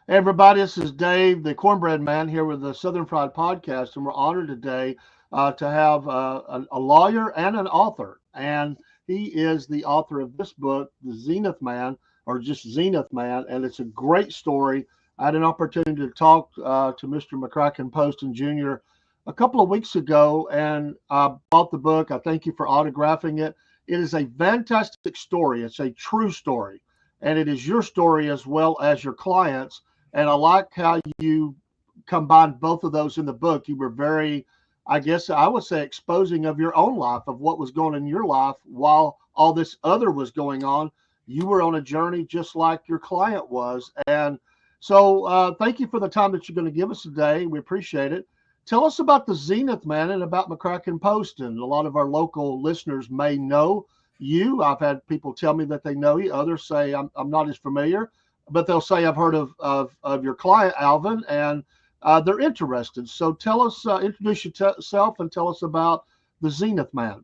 Hey, everybody, this is Dave, the Cornbread Man, here with the Southern Fried Podcast, and we're honored today to have a lawyer and an author. And he is the author of this book, The Zenith Man, or just Zenith Man, and it's a great story. I had an opportunity to talk to Mr. McCracken Poston Jr. a couple of weeks ago, and I bought the book. I thank you for autographing it. It is a fantastic story. It's a true story, and it is your story as well as your clients. And I like how you combined both of those in the book. You were very, I guess I would say, exposing of your own life, of what was going on in your life while all this other was going on. You were on a journey just like your client was. And so thank you for the time that you're going to give us today. We appreciate it. Tell us about the Zenith Man and about McCracken Poston. A lot of our local listeners may know you. I've had people tell me that they know you. Others say I'm not as familiar, but they'll say I've heard of your client, Alvin, and they're interested. So tell us, introduce yourself and tell us about the Zenith Man.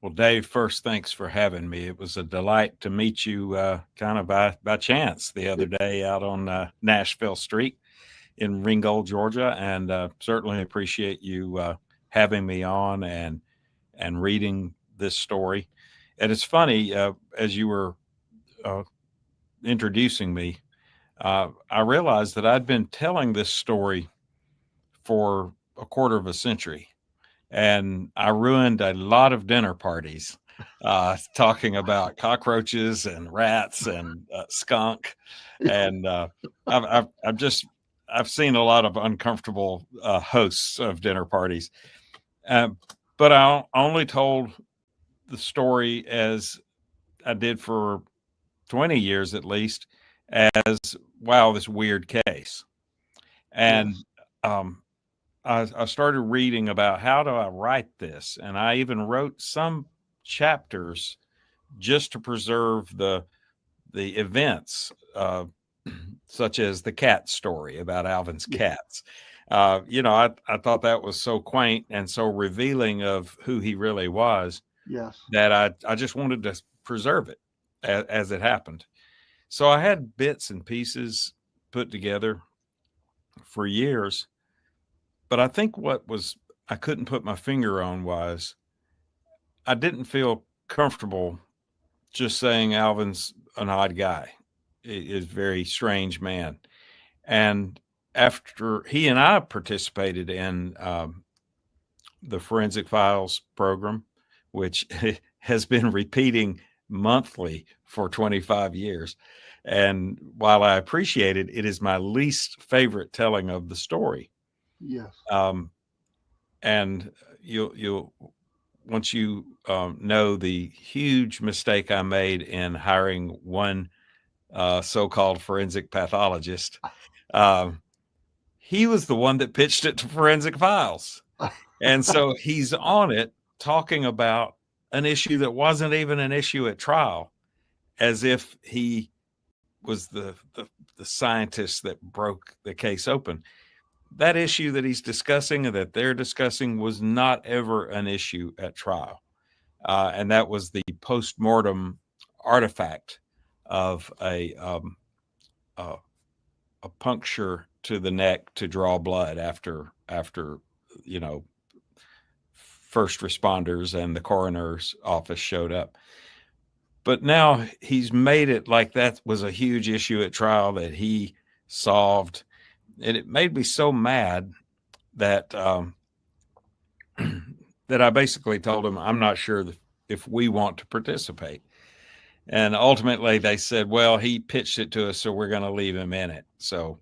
Well, Dave, first, thanks for having me. It was a delight to meet you kind of by chance the other day out on Nashville Street in Ringgold, Georgia, and certainly appreciate you having me on and reading this story. And it's funny, as you were introducing me, I realized that I'd been telling this story for a quarter of a century, and I ruined a lot of dinner parties talking about cockroaches and rats and skunk, and I've seen a lot of uncomfortable hosts of dinner parties, but I only told the story as I did for 20 years at least as, wow, this weird case. And I started reading about how do I write this. And I even wrote some chapters just to preserve the events, such as the cat story about Alvin's cats. I thought that was so quaint and so revealing of who he really was. Yes. That I just wanted to preserve it as it happened. So I had bits and pieces put together for years, but I think what I couldn't put my finger on was I didn't feel comfortable just saying Alvin's an odd guy. He is a very strange man. And after he and I participated in the Forensic Files program, which has been repeating monthly for 25 years. And while I appreciate it, it is my least favorite telling of the story. Yes. And you'll once you know the huge mistake I made in hiring one so-called forensic pathologist, he was the one that pitched it to Forensic Files. And so he's on it talking about an issue that wasn't even an issue at trial, as if he was the scientist that broke the case open. That issue that he's discussing and that they're discussing was not ever an issue at trial. And that was the post-mortem artifact of a puncture to the neck to draw blood after first responders and the coroner's office showed up. But now he's made it like that was a huge issue at trial that he solved. And it made me so mad that that I basically told him, I'm not sure if we want to participate. And ultimately they said, well, he pitched it to us, so we're going to leave him in it. So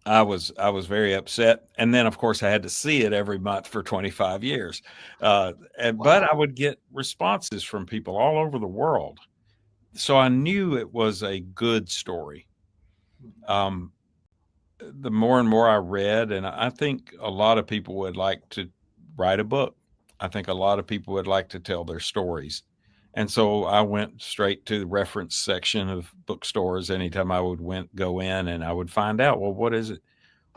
I was very upset. And then, of course, I had to see it every month for 25 years. But I would get responses from people all over the world. So I knew it was a good story. The more and more I read, and I think a lot of people would like to write a book. I think a lot of people would like to tell their stories. And so I went straight to the reference section of bookstores anytime I would go in, and I would find out, well, what is it?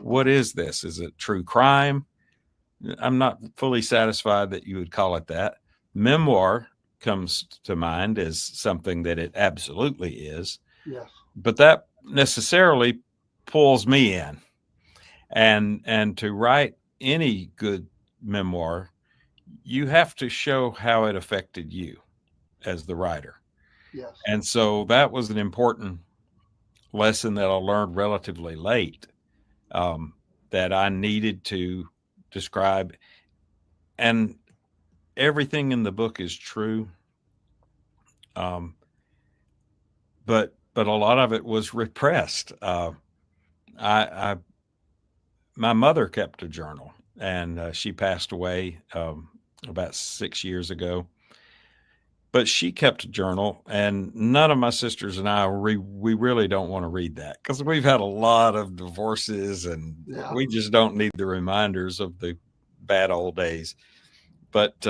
What is this? Is it true crime? I'm not fully satisfied that you would call it that. Memoir comes to mind as something that it absolutely is. Yes. but that necessarily pulls me in. And to write any good memoir, you have to show how it affected you as the writer. Yes. And so that was an important lesson that I learned relatively late, um, that I needed to describe. And everything in the book is true, um, but a lot of it was repressed. I My mother kept a journal, and she passed away about 6 years ago. But she kept a journal, and none of my sisters and I we really don't want to read that because we've had a lot of divorces, and Yeah. we just don't need the reminders of the bad old days. But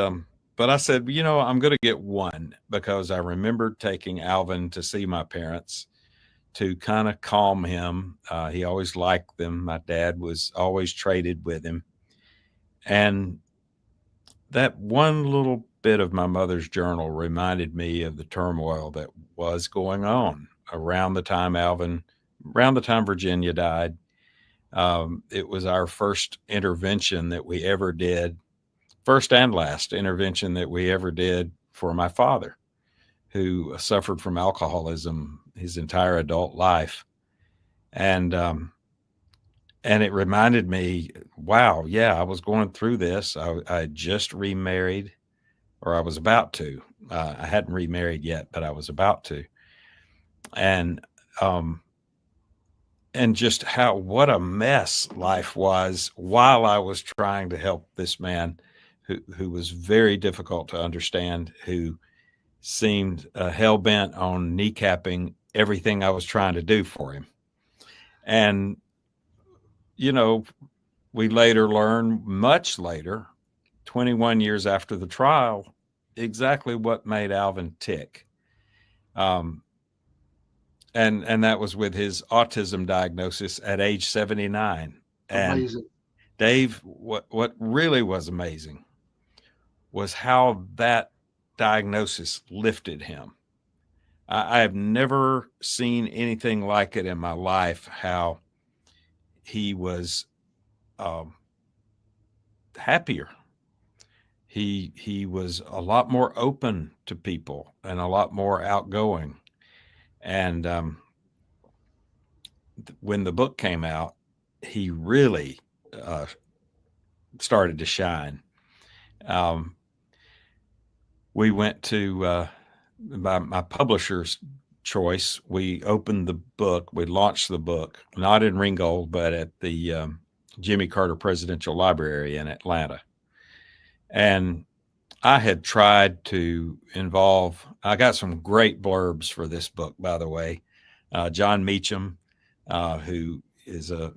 but I said, I'm going to get one because I remembered taking Alvin to see my parents to kind of calm him. He always liked them. My dad was always traded with him, and that one little bit of my mother's journal reminded me of the turmoil that was going on around the time around the time Virginia died. It was our first intervention that we ever did, first and last intervention that we ever did for my father, who suffered from alcoholism his entire adult life. And, um, and it reminded me, wow, yeah, I was going through this. I had just remarried, or I was about to. I hadn't remarried yet, but I was about to. And um, and just what a mess life was while I was trying to help this man who was very difficult to understand, who seemed hell bent on kneecapping everything I was trying to do for him. And you know, we later learned, much later, 21 years after the trial, exactly what made Alvin tick. Um, and that was with his autism diagnosis at age 79. And Amazing. Dave, what really was amazing was how that diagnosis lifted him. I have never seen anything like it in my life. How he was um, happier. He was a lot more open to people and a lot more outgoing. And when the book came out, he really uh, started to shine. Um, we went to my publisher's choice. We opened the book. We launched the book, not in Ringgold, but at the Jimmy Carter Presidential Library in Atlanta. And I had tried to involve, I got some great blurbs for this book, by the way. John Meacham, who is a,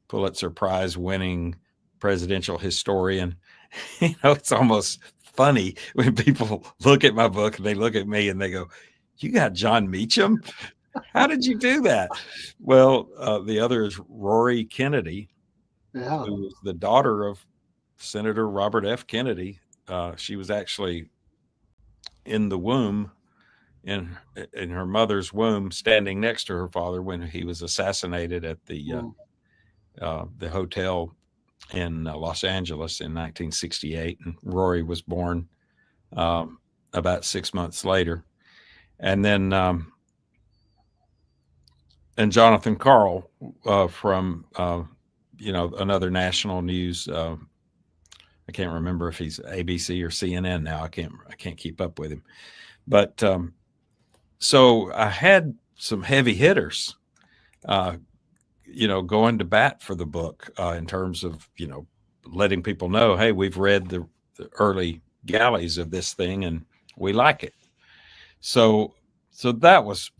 Pulitzer Prize winning presidential historian. It's almost funny when people look at my book and they look at me and they go, "You got John Meacham? How did you do that?" Well, the other is Rory Kennedy, Yeah. who was the daughter of Senator Robert F. Kennedy. She was actually in the womb, in her mother's womb, standing next to her father when he was assassinated at Mm. the hotel in Los Angeles in 1968, and Rory was born um, about 6 months later. And then and Jonathan Carl from another national news. I can't remember if he's ABC or CNN now. I can't keep up with him. But so I had some heavy hitters, uh, going to bat for the book in terms of letting people know, hey, we've read the early galleys of this thing and we like it. So that was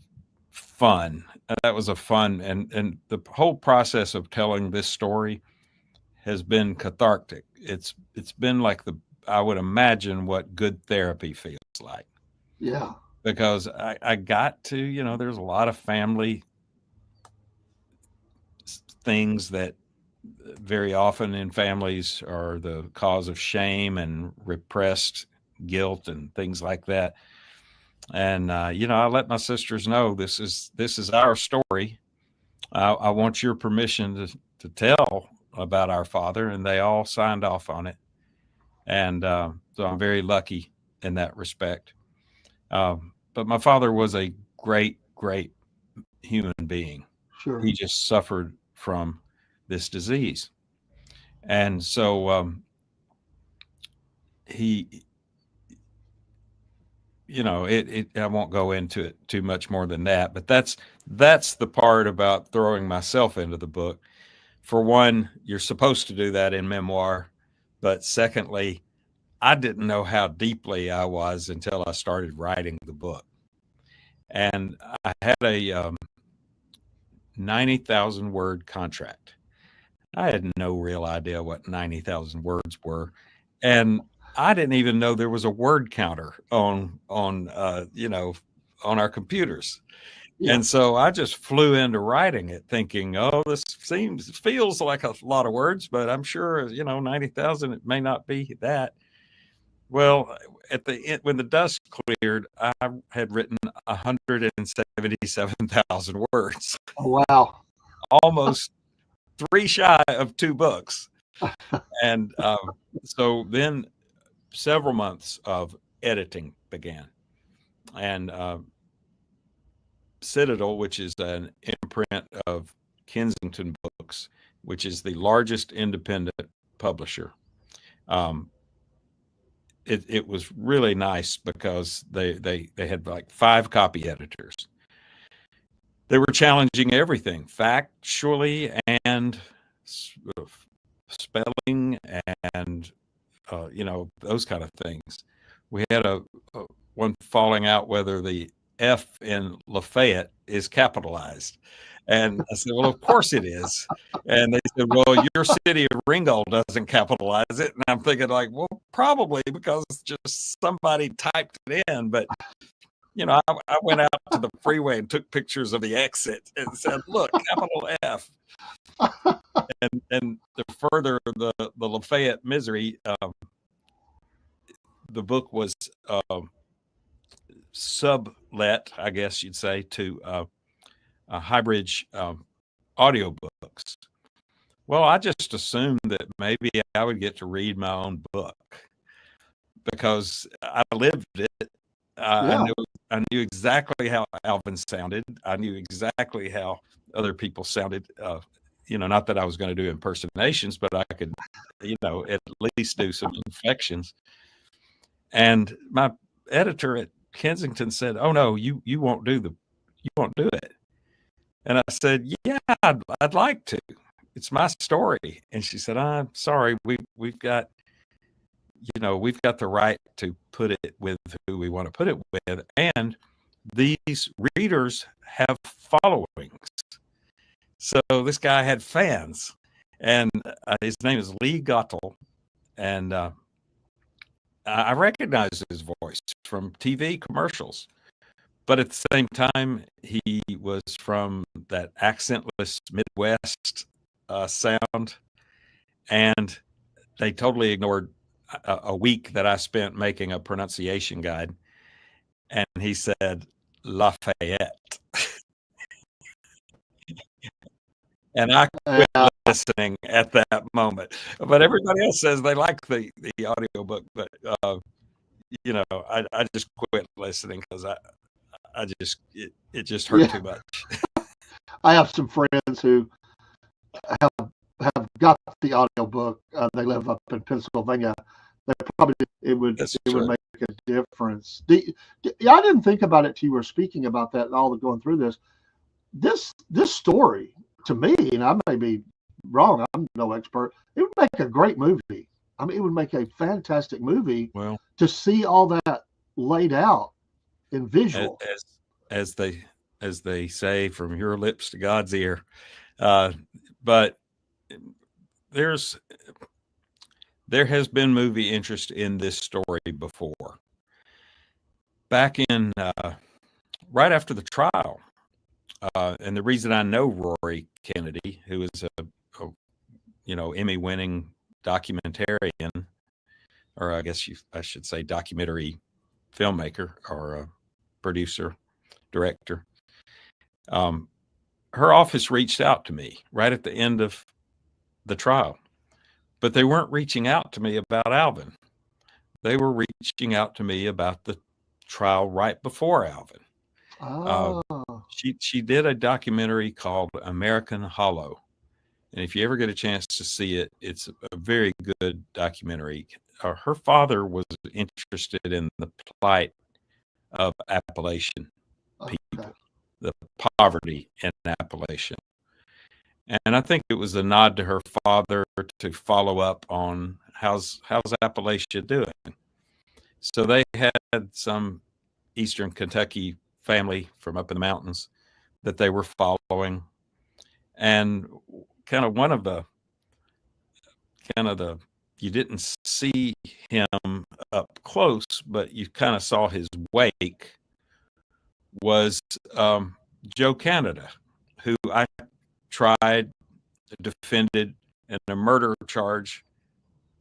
fun. That was a fun, and the whole process of telling this story has been cathartic. It's been like I would imagine what good therapy feels like, Yeah. because I got to, there's a lot of family things that very often in families are the cause of shame and repressed guilt and things like that. And I let my sisters know this is our story. I want your permission to tell about our father, and they all signed off on it. And so I'm very lucky in that respect. But my father was a great, great human being. Sure. He just suffered from this disease, and so he, I won't go into it too much more than that. But that's the part about throwing myself into the book. For one, you're supposed to do that in memoir, but secondly, I didn't know how deeply I was until I started writing the book. And I had a 90,000 word contract. I had no real idea what 90,000 words were. And I didn't even know there was a word counter on our computers. Yeah. And so I just flew into writing it thinking, oh, this feels like a lot of words, but I'm sure, 90,000, it may not be that. Well, at the end, when the dust cleared, I had written 177,000 words, Oh, wow. almost three shy of two books. And so then several months of editing began. And Citadel, which is an imprint of Kensington Books, which is the largest independent publisher, it was really nice because they had like 5 copy editors. They were challenging everything factually and spelling and those kind of things. We had a one falling out whether the F in Lafayette is capitalized. And I said, well, of course it is. And they said, well, your city of Ringgold doesn't capitalize it. And I'm thinking like, well, probably because just somebody typed it in. But, I went out to the freeway and took pictures of the exit and said, look, capital F. And to further the Lafayette misery, the book was sublet, I guess you'd say, to Highbridge audiobooks. Well, I just assumed that maybe I would get to read my own book because I lived it. Yeah. I knew exactly how Alvin sounded. I knew exactly how other people sounded. Not that I was going to do impersonations, but I could, at least do some inflections. And my editor at Kensington said, "Oh no, you won't do it." And I said, "Yeah, I'd like to. It's my story." And she said, "I'm sorry, we've got the right to put it with who we want to put it with, and these readers have followings." So this guy had fans, and his name is Lee Gottel, and I recognized his voice from TV commercials. But at the same time, he was from that accentless Midwest sound, and they totally ignored a week that I spent making a pronunciation guide. And he said, Lafayette. And I quit listening at that moment. But everybody else says they like the audiobook, but I just quit listening because it just hurt too much. I have some friends who have got the audiobook. They live up in Pennsylvania. They probably it would make a difference. I didn't think about it till you were speaking about that and all the going through this. This story to me, and I may be wrong, I'm no expert, it would make a great movie. I mean, it would make a fantastic movie. Well, to see all that laid out in visual, as they say, from your lips to God's ear. But there has been movie interest in this story before. Back in right after the trial, and the reason I know Rory Kennedy, who is a Emmy-winning documentarian, or I guess I should say documentary filmmaker or producer, director. Her office reached out to me right at the end of the trial, but they weren't reaching out to me about Alvin. They were reaching out to me about the trial right before Alvin. Uh, Oh, she did a documentary called American Hollow, and if you ever get a chance to see it, it's a very good documentary. Her father was interested in the plight of Appalachian okay. people, the poverty in Appalachia. And I think it was a nod to her father to follow up on how's Appalachia doing. So they had some Eastern Kentucky family from up in the mountains that they were following, and kind of one of the you didn't see him up close, but you kind of saw his wake was Joe Canada, who I tried, defended in a murder charge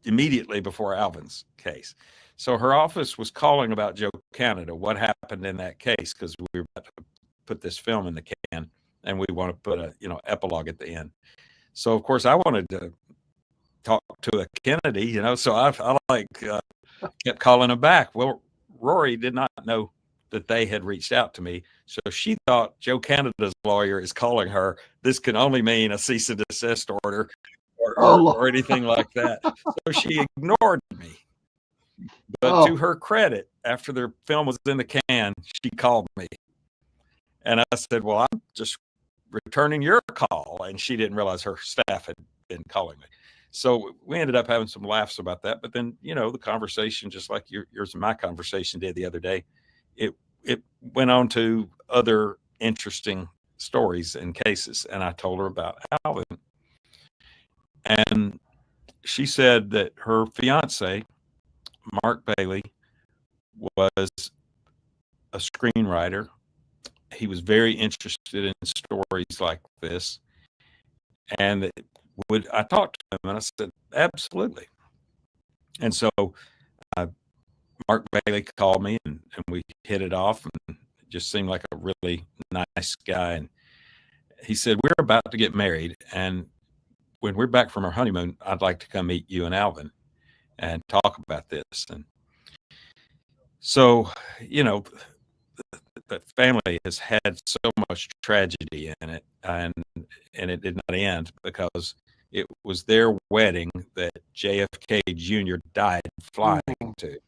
immediately before Alvin's case. So her office was calling about Joe Canada, what happened in that case, because we were about to put this film in the can, and we want to put a epilogue at the end. So of course I wanted to talk to a Kennedy, so I kept calling him back. Well, Rory did not know that they had reached out to me, so she thought Joe Canada's lawyer is calling her. This can only mean a cease and desist order, Oh, or anything like that. So she ignored me. But oh, to her credit, after the film was in the can, she called me. And I said, well, I'm just returning your call. And she didn't realize her staff had been calling me. So we ended up having some laughs about that. But then, the conversation, just like yours and my conversation did the other day, it went on to other interesting stories and cases. And I told her about Alvin. And she said that her fiance, Mark Bailey, was a screenwriter. He was very interested in stories like this. And I talked to him and I said, absolutely. And so Mark Bailey called me and we hit it off, and it just seemed like a really nice guy. And he said, we're about to get married, and when we're back from our honeymoon, I'd like to come meet you and Alvin and talk about this. And so, the family has had so much tragedy in it, and it did not end because it was their wedding that JFK Jr. died flying to.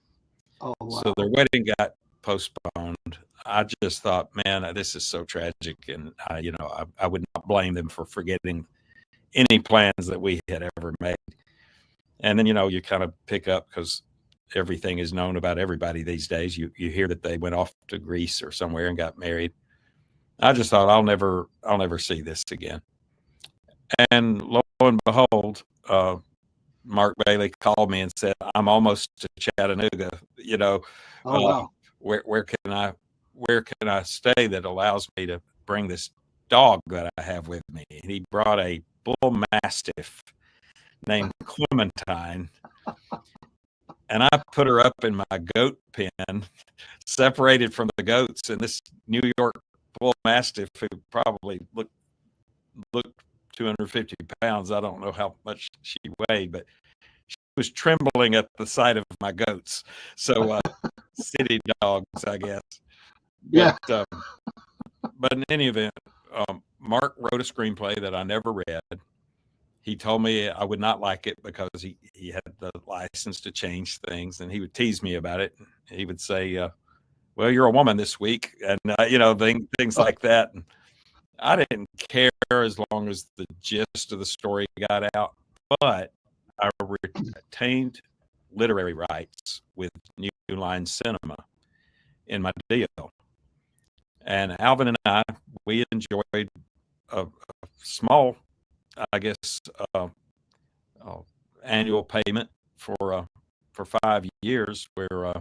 oh, wow. So their wedding got postponed. I just thought, man, this is so tragic, and I would not blame them for forgetting any plans that we had ever made. And then you kind of pick up, because everything is known about everybody these days. You hear that they went off to Greece or somewhere and got married. I just thought, I'll never see this again. And lo and behold, Mark Bailey called me and said, I'm almost to Chattanooga. Oh, wow. Where can I stay that allows me to bring this dog that I have with me? And he brought a bull mastiff named Clementine. And I put her up in my goat pen, separated from the goats. And this New York bull mastiff, who probably looked 250 pounds, I don't know how much she weighed, but she was trembling at the sight of my goats. So city dogs, I guess. Yeah. But in any event, Mark wrote a screenplay that I never read. He told me I would not like it because he had the license to change things, and he would tease me about it. He would say, well, you're a woman this week, and things like that. And I didn't care as long as the gist of the story got out, but I retained literary rights with New Line Cinema in my deal. And Alvin and I, we enjoyed a small, I guess, annual payment for 5 years, where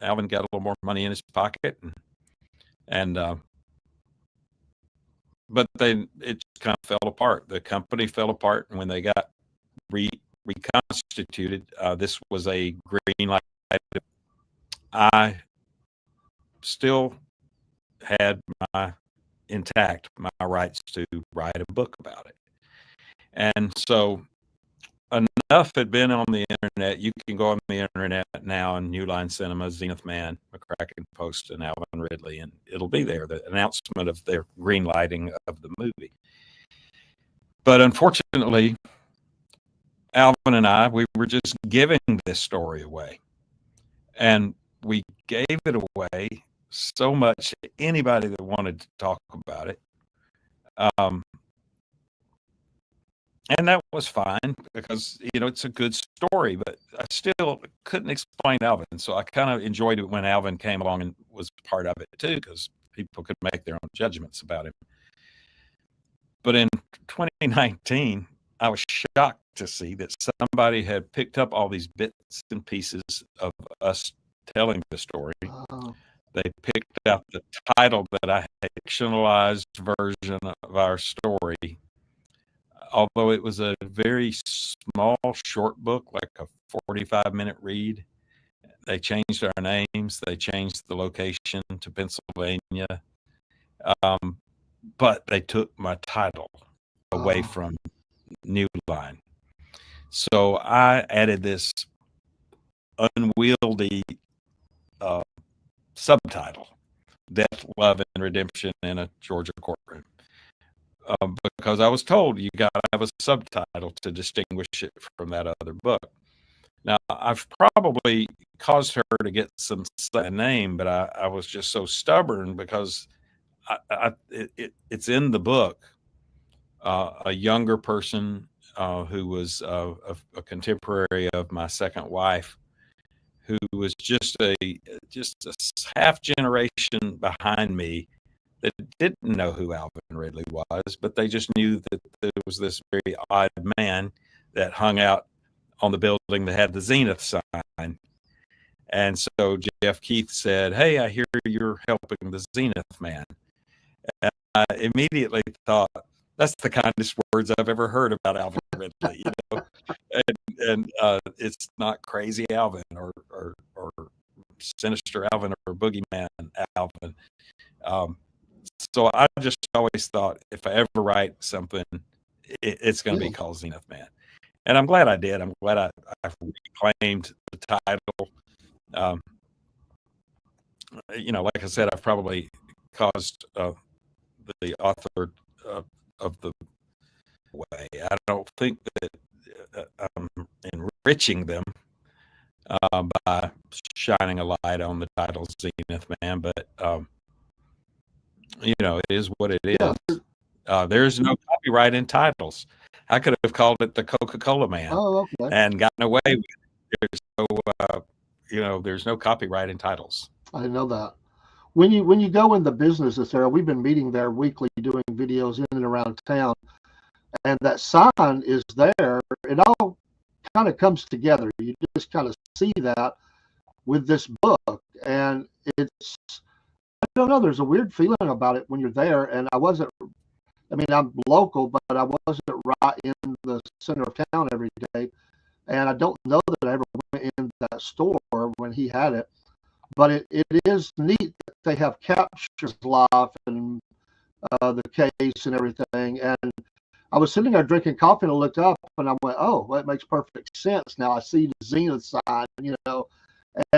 Alvin got a little more money in his pocket, and but then it kind of fell apart. The company fell apart, and when they got reconstituted, this was a green light. I still had intact my rights to write a book about it. And so enough had been on the internet. You can go on the internet now in New Line Cinema, Zenith Man, McCracken, Poston, Alvin Ridley, and it'll be there, the announcement of their green lighting of the movie. But unfortunately, Alvin and I, we were just giving this story away. And we gave it away so much to anybody that wanted to talk about it. And that was fine because, it's a good story, but I still couldn't explain Alvin. So I kind of enjoyed it when Alvin came along and was part of it too, because people could make their own judgments about him. But in 2019, I was shocked to see that somebody had picked up all these bits and pieces of us telling the story. Oh. They picked out the title that I had fictionalized version of our story. Although it was a very small, short book, like a 45-minute read, they changed our names. They changed the location to Pennsylvania. But they took my title away from New Line. So I added this unwieldy subtitle, Death, Love, and Redemption in a Georgia Courtroom. Because I was told you got to have a subtitle to distinguish it from that other book. Now, I've probably caused her to get some name, but I was just so stubborn because it's in the book. A younger person who was a contemporary of my second wife, who was just a half generation behind me, that didn't know who Alvin Ridley was, but they just knew that there was this very odd man that hung out on the building that had the Zenith sign. And so Jeff Keith said, "Hey, I hear you're helping the Zenith Man." And I immediately thought, that's the kindest words I've ever heard about Alvin Ridley, and it's not Crazy Alvin or Sinister Alvin or Boogeyman Alvin. So I just always thought if I ever write something, it's going to be called Zenith Man. And I'm glad I did. I'm glad I reclaimed the title. Like I said, I've probably caused the author of the way. I don't think that I'm enriching them by shining a light on the title Zenith Man, but it is what it is. There's no copyright in titles. I could have called it the Coca-Cola Man and gotten away with it. There's no copyright in titles. I know that. When you go in the business, Sarah, we've been meeting there weekly, doing videos in and around town, and that sign is there. It all kind of comes together. You just kind of see that with this book, and it's, I don't know, there's a weird feeling about it when you're there. And I'm local, but I wasn't right in the center of town every day, and I don't know that I ever went in that store when he had it. But it is neat that they have captured life and the case and everything. And I was sitting there drinking coffee and I looked up and I went, oh, well, it makes perfect sense. Now I see the Zenith sign,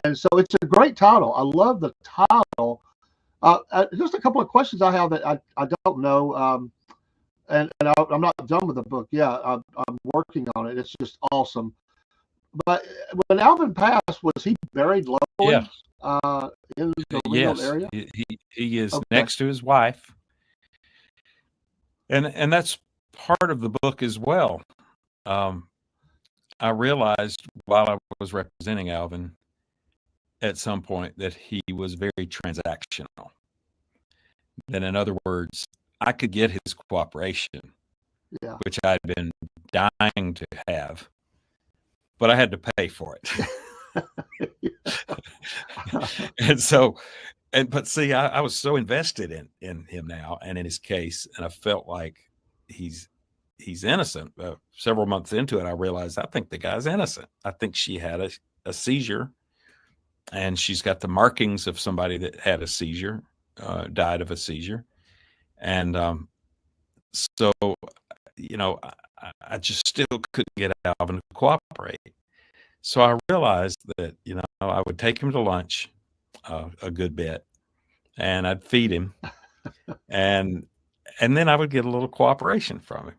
And so it's a great title. I love the title. Just a couple of questions I have that I don't know. And I'm not done with the book. Yeah, I'm working on it. It's just awesome. But when Alvin passed, was he buried locally? Yeah. In the Leland area? He is next to his wife. And that's part of the book as well. I realized while I was representing Alvin at some point that he was very transactional. That, in other words, I could get his cooperation, which I'd been dying to have, but I had to pay for it. But see, I was so invested in him now and in his case, and I felt like he's innocent. Several months into it, I realized I think the guy's innocent. I think she had a seizure, and she's got the markings of somebody that had a seizure, died of a seizure. And so, I just still couldn't get Alvin to cooperate. So I realized that, I would take him to lunch a good bit, and I'd feed him, and then I would get a little cooperation from him.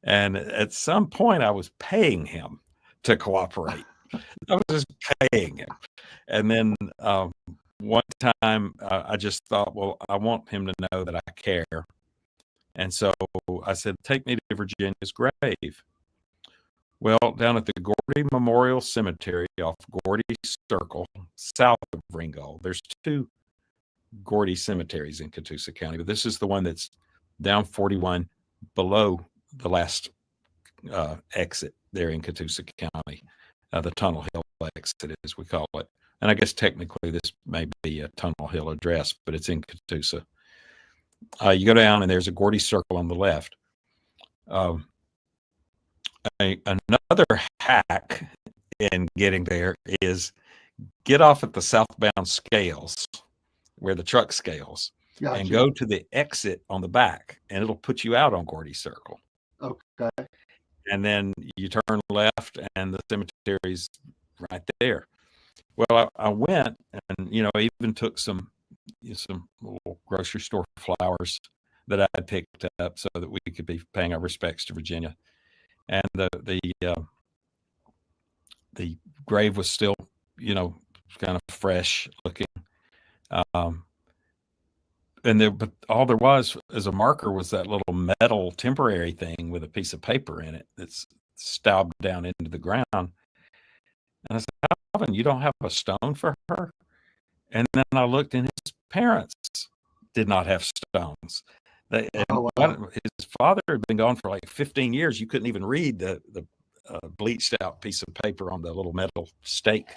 And at some point, I was paying him to cooperate. I was just paying him. And then one time, I just thought, well, I want him to know that I care. And so I said, take me to Virginia's grave. Well, down at the Gordy Memorial Cemetery off Gordy Circle, south of Ringgold, there's two Gordy cemeteries in Catoosa County, but this is the one that's down 41 below the last exit there in Catoosa County, the Tunnel Hill exit, as we call it. And I guess technically this may be a Tunnel Hill address, but it's in Catoosa. You go down and there's a Gordy Circle on the left. Another hack in getting there is get off at the southbound scales where the truck scales. Gotcha. And go to the exit on the back, and it'll put you out on Gordy Circle. Okay. And then you turn left, and the cemetery's right there. Well, I went, and I even took some little grocery store flowers that I had picked up so that we could be paying our respects to Virginia. And the grave was still, kind of fresh looking. But all there was as a marker was that little metal temporary thing with a piece of paper in it that's stabbed down into the ground. And I said, Alvin, you don't have a stone for her? And then I looked, and his parents did not have stones. His father had been gone for like 15 years. You couldn't even read the bleached out piece of paper on the little metal stake.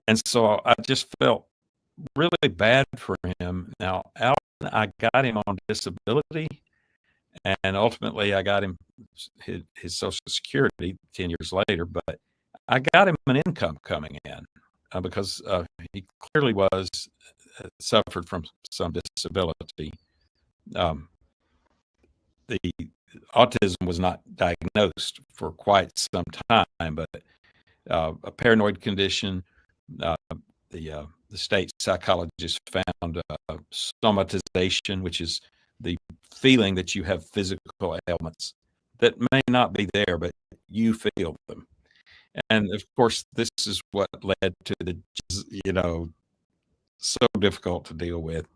And so I just felt really bad for him. Now, Alvin, I got him on disability, and ultimately I got him his Social Security 10 years later, but I got him an income coming in because he clearly suffered from some disability. The autism was not diagnosed for quite some time, but a paranoid condition. The state psychologist found somatization, which is the feeling that you have physical ailments that may not be there, but you feel them. And of course, this is what led to the, so difficult to deal with.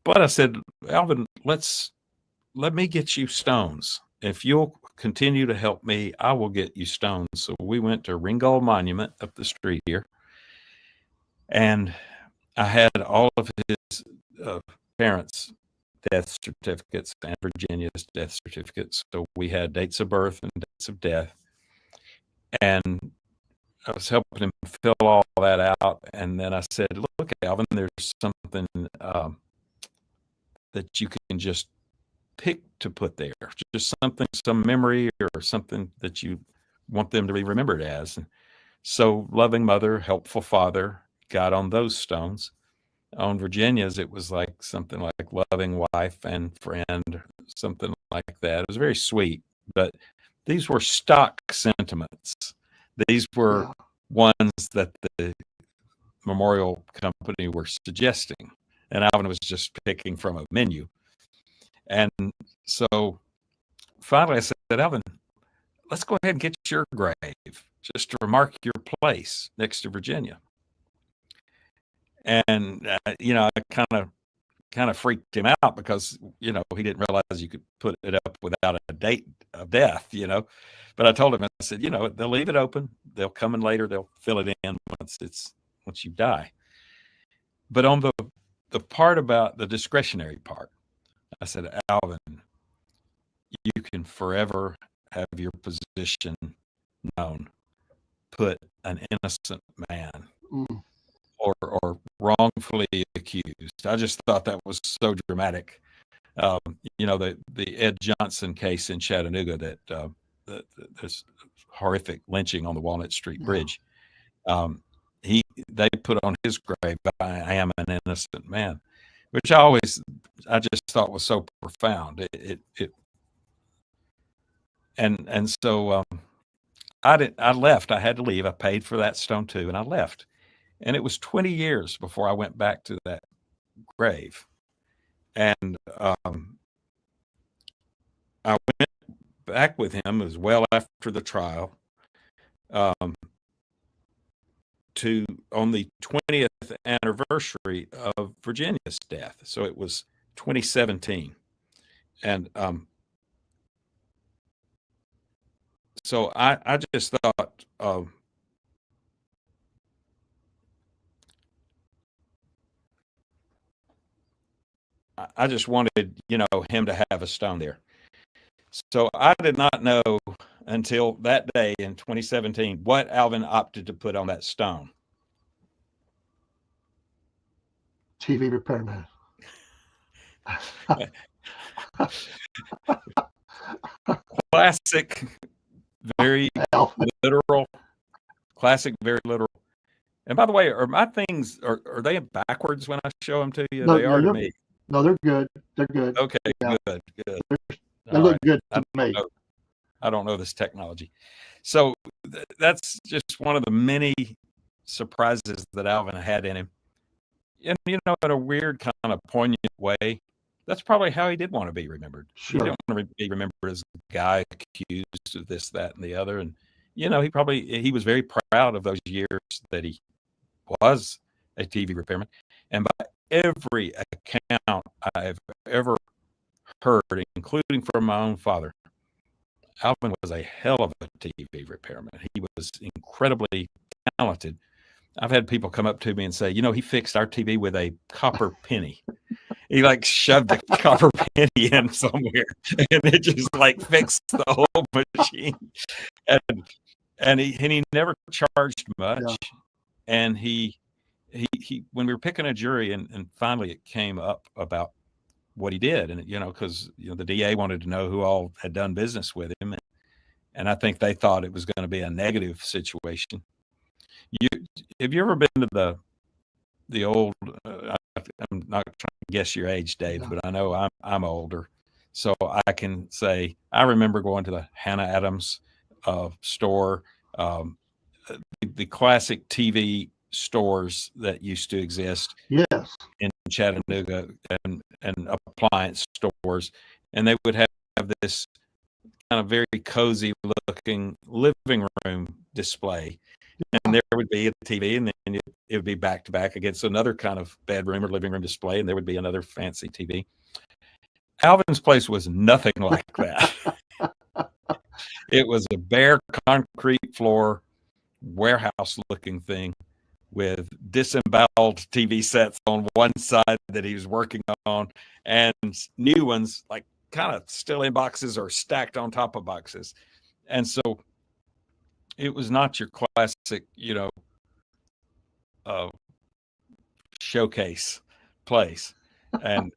But I said, Alvin, let me get you stones. If you'll continue to help me, I will get you stones. So we went to Ringgold Monument up the street here. And I had all of his parents' death certificates and Virginia's death certificates. So we had dates of birth and dates of death. And I was helping him fill all that out. And then I said, look, Alvin, there's something that you can just pick to put there. Just something, some memory or something that you want them to be remembered as. And so loving mother, helpful father, got on those stones. On Virginia's, it was like something like loving wife and friend, something like that. It was very sweet, but these were stock sentiments. These were ones that the memorial company were suggesting, and Alvin was just picking from a menu. And so finally I said, Alvin, let's go ahead and get your grave just to remark your place next to Virginia. And, I kind of freaked him out because, he didn't realize you could put it up without a date of death, But I told him, I said, they'll leave it open. They'll come in later. They'll fill it in once you die. But on the part about the discretionary part, I said, Alvin, you can forever have your position known. Put an innocent man or wrongfully accused. I just thought that was so dramatic. The Ed Johnson case in Chattanooga that this horrific lynching on the Walnut Street Bridge. He they put on his grave, "I am an innocent man," which I just thought was so profound. And so I left. I had to leave. I paid for that stone too, and I left. And it was 20 years before I went back to that grave. And I went back with him as well after the trial, on the 20th anniversary of Virginia's death. So it was 2017. And so I just thought, I just wanted, him to have a stone there. So I did not know until that day in 2017 what Alvin opted to put on that stone. TV repairman. Classic, very literal. Classic, very literal. And by the way, are my things, are they backwards when I show them to you? No, they are to me. No, they're good. They're good. Okay, yeah. Good. They look good to me. I don't know this technology. So that's just one of the many surprises that Alvin had in him. And, in a weird kind of poignant way, that's probably how he did want to be remembered. Sure. He didn't want to be remembered as a guy accused of this, that, and the other. And, he was very proud of those years that he was a TV repairman. And by every account I've ever heard, including from my own father, Alvin was a hell of a TV repairman. He was incredibly talented. I've had people come up to me and say, he fixed our TV with a copper penny. He shoved a copper penny in somewhere, and it just fixed the whole machine. And he never charged much. Yeah. And he when we were picking a jury, and finally it came up about what he did, and because the DA wanted to know who all had done business with him, and I think they thought it was going to be a negative situation. Have you ever been to the old? I'm not trying to guess your age, Dave, but I know I'm older, so I can say I remember going to the Hannah Adams store, the classic TV stores that used to exist. Yes. In Chattanooga, and appliance stores, and they would have this kind of very cozy looking living room display, and there would be a TV, and then it would be back to back against another kind of bedroom or living room display, and there would be another fancy TV. Alvin's place was nothing like that. It was a bare concrete floor, warehouse looking thing, with disemboweled TV sets on one side that he was working on, and new ones kind of still in boxes or stacked on top of boxes. And so it was not your classic, showcase place. And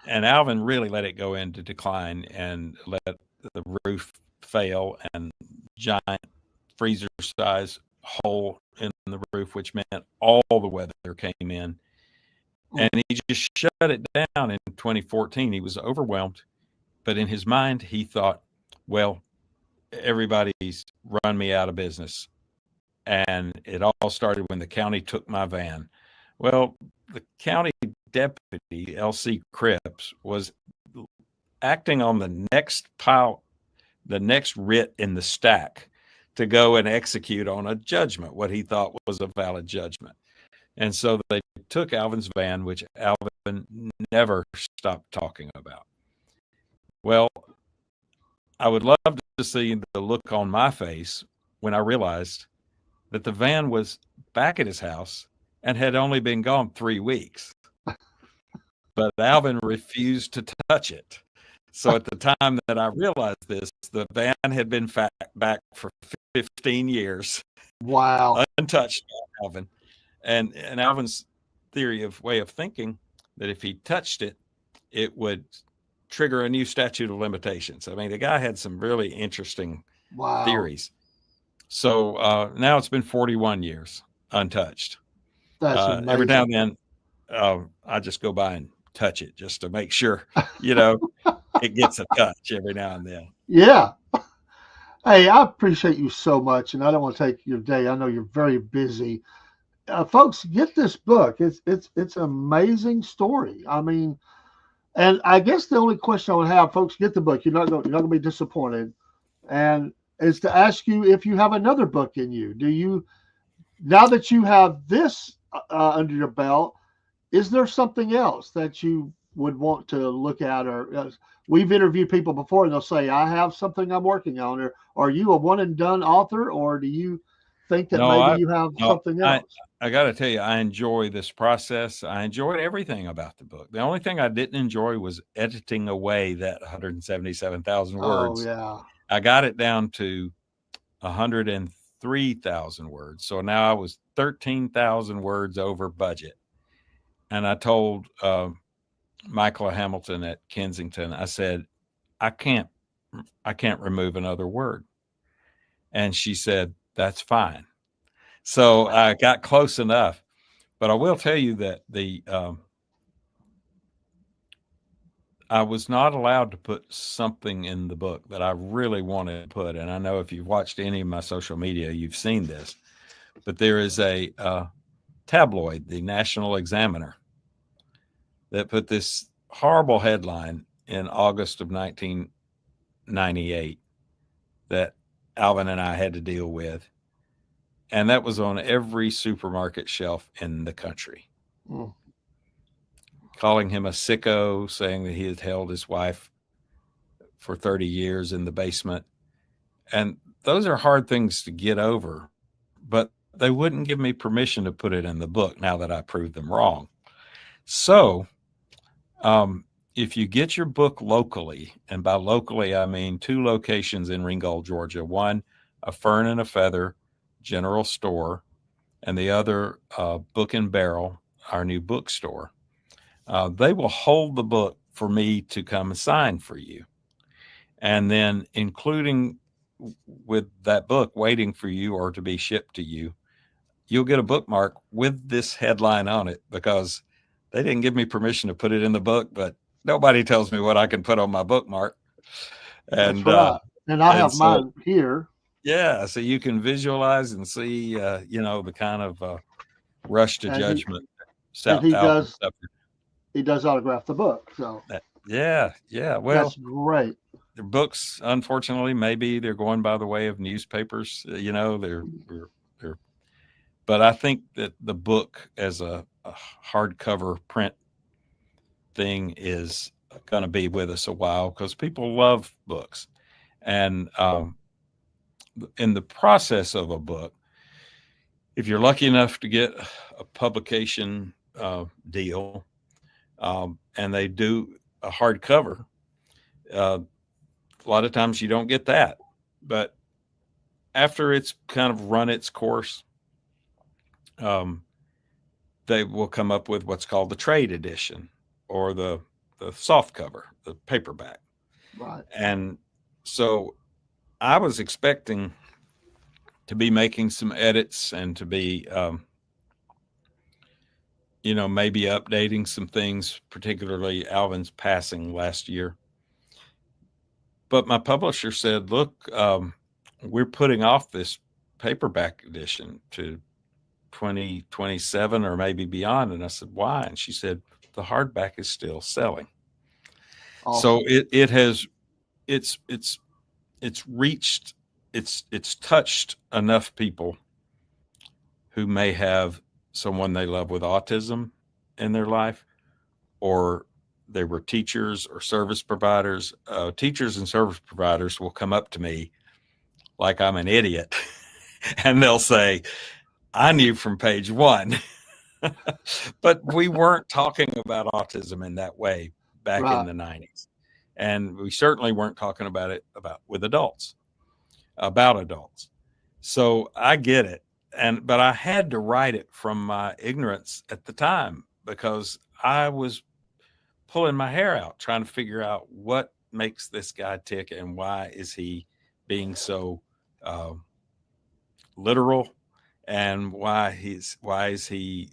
Alvin really let it go into decline and let the roof fail, and giant freezer size hole in the roof, which meant all the weather came in, and he just shut it down in 2014. He was overwhelmed, but in his mind he thought, well, everybody's run me out of business, and it all started when the county took my van. Well, the county deputy, L.C. Cripps, was acting on the next writ in the stack to go and execute on a judgment, what he thought was a valid judgment. And so they took Alvin's van, which Alvin never stopped talking about. Well, I would love to see the look on my face when I realized that the van was back at his house and had only been gone 3 weeks. But Alvin refused to touch it. So at the time that I realized this, the van had been back for 15 years. Wow. Untouched by Alvin. And Alvin's way of thinking that if he touched it, it would trigger a new statute of limitations. I mean, the guy had some really interesting theories. So now it's been 41 years untouched. That's Every now amazing. and then, I just go by and touch it just to make sure, you know, it gets a touch every now and then. Yeah. Hey, I appreciate you so much, and I don't want to take your day. I know you're very busy. Folks, get this book. It's an amazing story. I mean, and I guess the only question I would have, folks, get the book. You're not going to be disappointed. And is to ask you if you have another book in you. Do you, now that you have this under your belt, is there something else that you would want to look at? Or we've interviewed people before, and they'll say, "I have something I'm working on." Or are you a one and done author, or do you think that No, maybe I you have no, something I else? I got to tell you, I enjoy this process. I enjoyed everything about the book. The only thing I didn't enjoy was editing away that 177,000 Oh words. yeah, I got it down to 103,000 words. So now I was 13,000 words over budget. And I told Michaela Hamilton at Kensington, I said, I can't, I can't remove another word. And she said, that's fine. So I got close enough. But I will tell you that I was not allowed to put something in the book that I really wanted to put. And I know if you've watched any of my social media, you've seen this. But there is a tabloid, the National Examiner, that put this horrible headline in August of 1998 that Alvin and I had to deal with. And that was on every supermarket shelf in the country, mm, calling him a sicko, saying that he had held his wife for 30 years in the basement. And those are hard things to get over, but they wouldn't give me permission to put it in the book now that I proved them wrong. So, if you get your book locally, and by locally, I mean 2 locations in Ringgold, Georgia, one, a Fern and a Feather general store, and the other, Book and Barrel, our new bookstore, they will hold the book for me to come and sign for you. And then, including with that book waiting for you or to be shipped to you, you'll get a bookmark with this headline on it because they didn't give me permission to put it in the book, but nobody tells me what I can put on my bookmark. that's And right. And I have so mine here, yeah, so you can visualize and see, the kind of rush to and judgment and South Alvin suffered. he does autograph the book. So Yeah, yeah. that's Well, great. their books, unfortunately, maybe they're going by the way of newspapers. They're. But I think that the book as a hardcover print thing is going to be with us a while because people love books. And in the process of a book, if you're lucky enough to get a publication deal, and they do a hardcover, a lot of times you don't get that. But after it's kind of run its course, um, they will come up with what's called the trade edition or the soft cover, the paperback. Right. And so I was expecting to be making some edits and to be, maybe updating some things, particularly Alvin's passing last year. But my publisher said, look, we're putting off this paperback edition to 2027 or maybe beyond. And I said, why? And she said, the hardback is still selling. So Awesome. it's reached, it's touched enough people who may have someone they love with autism in their life, or they were teachers or service providers. Teachers and service providers will come up to me like I'm an idiot and they'll say, I knew from page one. But we weren't talking about autism in that way back in Right. the 90s. And we certainly weren't talking about it about adults. So I get it. But I had to write it from my ignorance at the time because I was pulling my hair out trying to figure out what makes this guy tick and why is he being so uh, literal, and why is he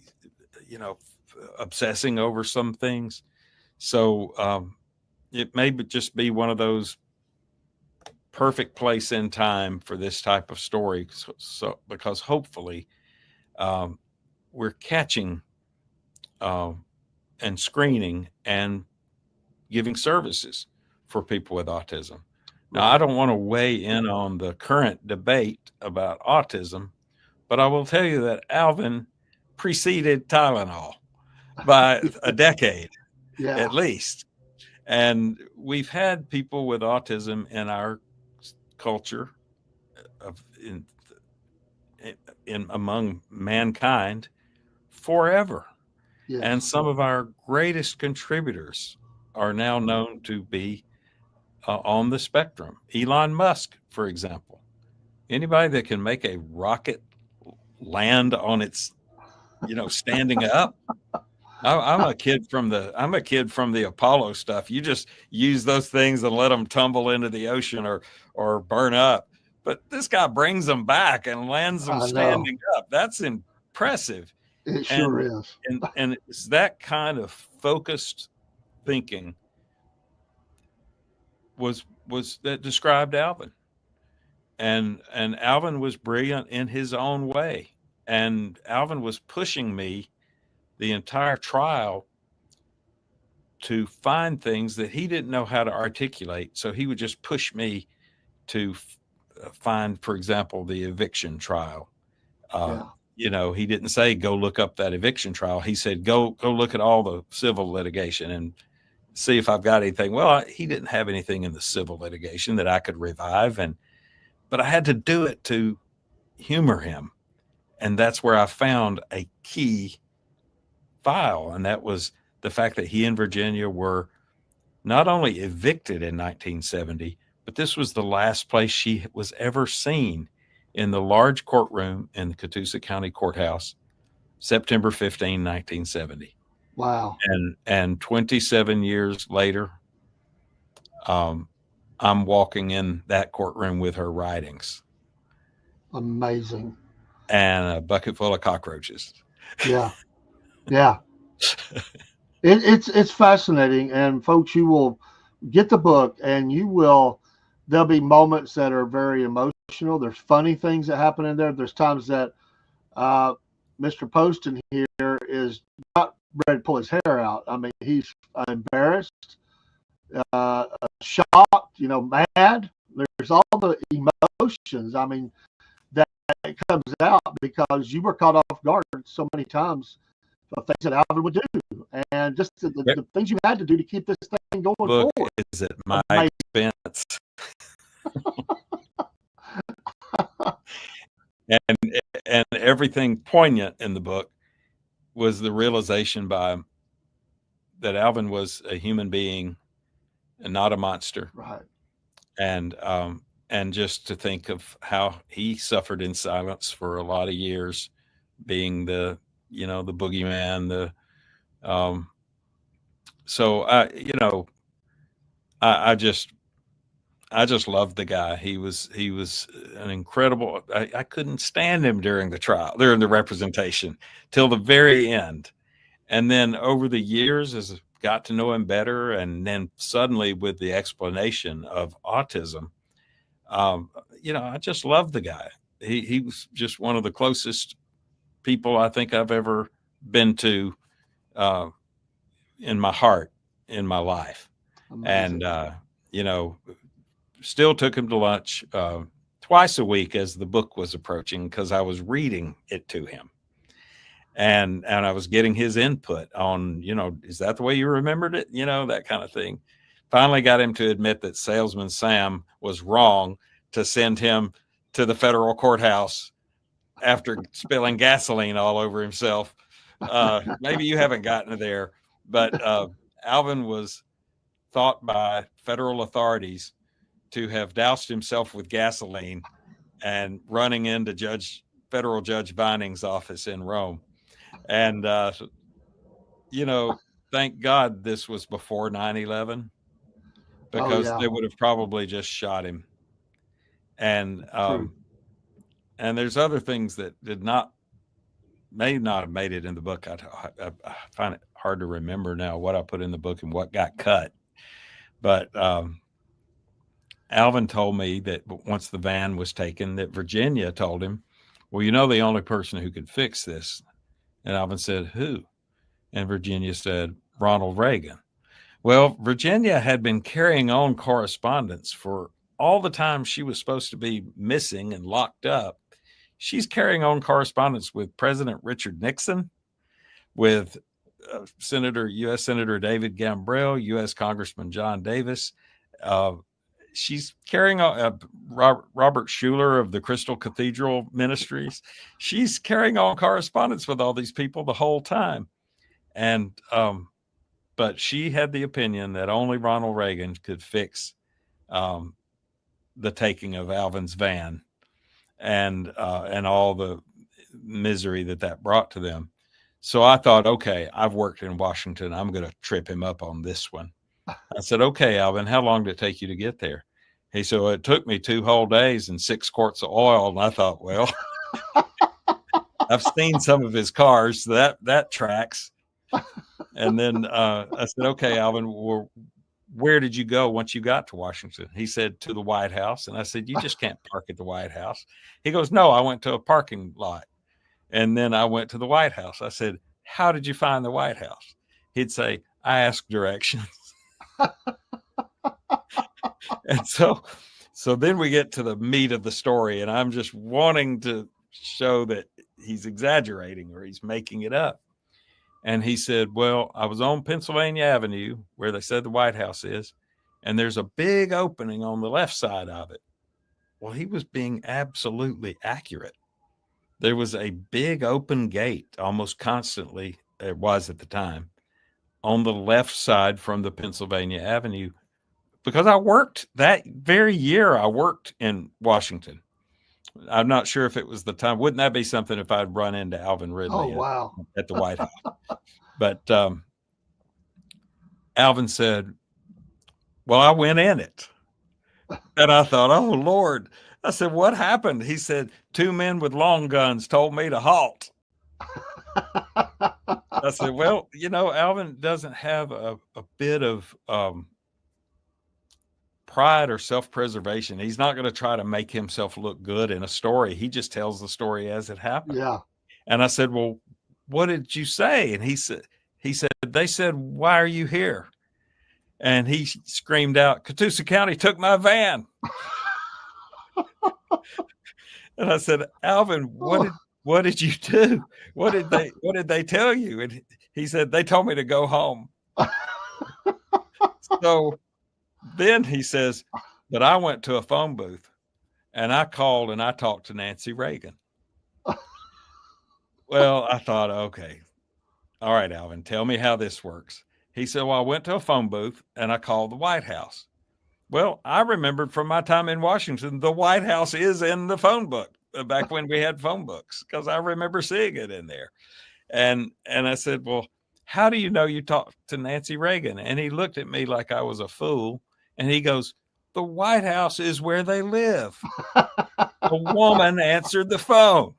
obsessing over some things. So it may just be one of those perfect place in time for this type of story. So because hopefully we're catching and screening and giving services for people with autism. Now, I don't want to weigh in on the current debate about autism, but I will tell you that Alvin preceded Tylenol by a decade at least. And we've had people with autism in our culture in among mankind forever. Yes. And some of our greatest contributors are now known to be on the spectrum. Elon Musk, for example. Anybody that can make a rocket land on its, standing up. I'm a kid from the Apollo stuff. You just use those things and let them tumble into the ocean or burn up. But this guy brings them back and lands them standing up. That's impressive. It sure is. And it's that kind of focused thinking was that described Alvin. And Alvin was brilliant in his own way. And Alvin was pushing me the entire trial to find things that he didn't know how to articulate. So he would just push me to find, for example, the eviction trial. He didn't say, go look up that eviction trial. He said, go look at all the civil litigation and see if I've got anything. Well, he didn't have anything in the civil litigation that I could revive. But I had to do it to humor him. And that's where I found a key file. And that was the fact that he and Virginia were not only evicted in 1970, but this was the last place she was ever seen in the large courtroom in the Catoosa County Courthouse, September 15, 1970. Wow. And 27 years later, I'm walking in that courtroom with her writings. Amazing. And a bucket full of cockroaches. Yeah. Yeah. It's fascinating. And folks, you will get the book and there'll be moments that are very emotional. There's funny things that happen in there. There's times that Mr. Poston here is not ready to pull his hair out. I mean, he's embarrassed, shocked, mad. There's all the emotions. I mean, that comes out because you were caught off guard so many times of things that Alvin would do, and just the things you had to do to keep this thing going forward. Is at my expense. and everything poignant in the book was the realization that Alvin was a human being and not a monster. Right. And just to think of how he suffered in silence for a lot of years, being the boogeyman, so I just loved the guy. He was an incredible. I couldn't stand him during the representation till the very end. And then over the years, as I got to know him better, and then suddenly with the explanation of autism, I just loved the guy. He was just one of the closest people I think I've ever been to in my heart, in my life. Amazing. And, still took him to lunch twice a week as the book was approaching, because I was reading it to him. And I was getting his input on, is that the way you remembered it? That kind of thing. Finally got him to admit that Salesman Sam was wrong to send him to the federal courthouse after spilling gasoline all over himself. Maybe you haven't gotten there, but Alvin was thought by federal authorities to have doused himself with gasoline and running into federal Judge Vining's office in Rome. And, thank God this was before 9/11, because they would have probably just shot him. And there's other things that did not may not have made it in the book. I find it hard to remember now what I put in the book and what got cut. But Alvin told me that once the van was taken, that Virginia told him, well, you know, the only person who could fix this. And Alvin said, who? And Virginia said, Ronald Reagan. Well, Virginia had been carrying on correspondence for all the time she was supposed to be missing and locked up. She's carrying on correspondence with President Richard Nixon, with U.S. Senator David Gambrell, U.S. Congressman John Davis. She's carrying on Robert Schuller of the Crystal Cathedral Ministries. She's carrying on correspondence with all these people the whole time. And, but she had the opinion that only Ronald Reagan could fix the taking of Alvin's van and all the misery that brought to them. So I thought, okay, I've worked in Washington. I'm going to trip him up on this one. I said, okay, Alvin, how long did it take you to get there? He said, well, it took me 2 whole days and 6 quarts of oil. And I thought, well, I've seen some of his cars. So that tracks. And then I said, okay, Alvin, where did you go once you got to Washington? He said, to the White House. And I said, you just can't park at the White House. He goes, no, I went to a parking lot. And then I went to the White House. I said, how did you find the White House? He'd say, I asked directions. And so then we get to the meat of the story, and I'm just wanting to show that he's exaggerating or he's making it up. And he said, well, I was on Pennsylvania Avenue where they said the White House is, and there's a big opening on the left side of it. Well, he was being absolutely accurate. There was a big open gate almost constantly, it was at the time, on the left side from the Pennsylvania Avenue, because I worked that very year. I worked in Washington. I'm not sure if it was the time. Wouldn't that be something if I'd run into Alvin Ridley at the White House? But Alvin said, well, I went in it. And I thought, oh, Lord. I said, what happened? He said, 2 men with long guns told me to halt. I said, well, you know, Alvin doesn't have a bit of pride or self-preservation. He's not going to try to make himself look good in a story. He just tells the story as it happened. Yeah. And I said, well, what did you say? And he said, they said, why are you here? And he screamed out, Catoosa County took my van. And I said, Alvin, what did you do? What did they tell you? And he said, they told me to go home. So then he says, but I went to a phone booth and I called and I talked to Nancy Reagan. Well, I thought, okay, all right, Alvin, tell me how this works. He said, well, I went to a phone booth and I called the White House. Well, I remembered from my time in Washington, the White House is in the phone book back when we had phone books, because I remember seeing it in there. And I said, well, how do you know you talked to Nancy Reagan? And he looked at me like I was a fool. And he goes, the White House is where they live. A woman answered the phone.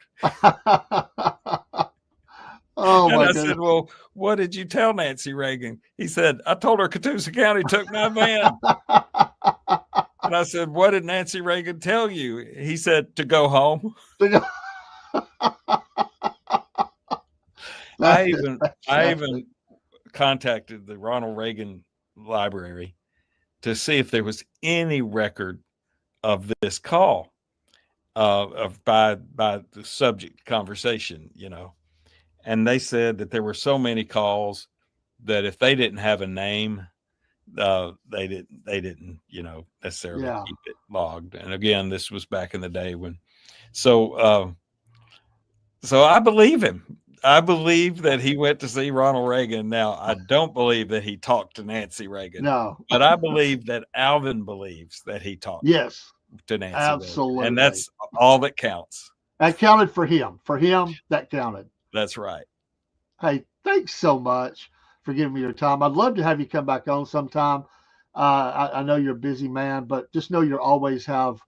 Oh, and my I goodness. said, well, what did you tell Nancy Reagan? He said, I told her Catoosa County took my van. And I said, what did Nancy Reagan tell you? He said, to go home. I even contacted the Ronald Reagan Library to see if there was any record of this call by the subject conversation, you know. And they said that there were so many calls that if they didn't have a name, they didn't, you know, necessarily keep it logged. And again, this was back in the day when, so I believe him. I believe that he went to see Ronald Reagan. Now, I don't believe that he talked to Nancy Reagan. No. But I believe that Alvin believes that he talked to Nancy absolutely. Reagan. And that's all that counts. That counted for him. For him, that counted. That's right. Hey, thanks so much for giving me your time. I'd love to have you come back on sometime. I know you're a busy man, but just know you always have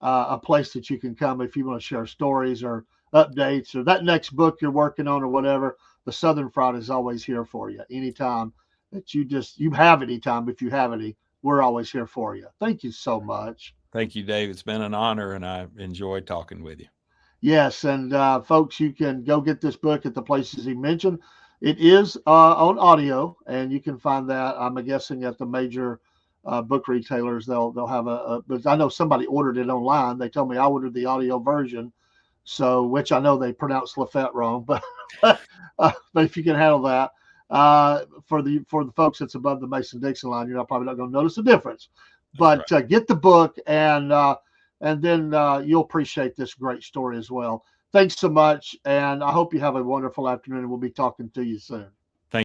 a place that you can come if you want to share stories or updates or that next book you're working on or whatever, the Southern Fried is always here for you. Anytime that you have any time, if you have any, we're always here for you. Thank you so much. Thank you, Dave. It's been an honor, and I enjoyed talking with you. Yes, and folks, you can go get this book at the places he mentioned. It is on audio, and you can find that, I'm guessing, at the major book retailers. They'll have but I know somebody ordered it online. They told me I ordered the audio version, so which I know they pronounced Lafette wrong, but but if you can handle that, for the folks that's above the Mason-Dixon line, you're probably not going to notice a difference. But right. Get the book, and then you'll appreciate this great story as well. Thanks so much, and I hope you have a wonderful afternoon, and we'll be talking to you soon.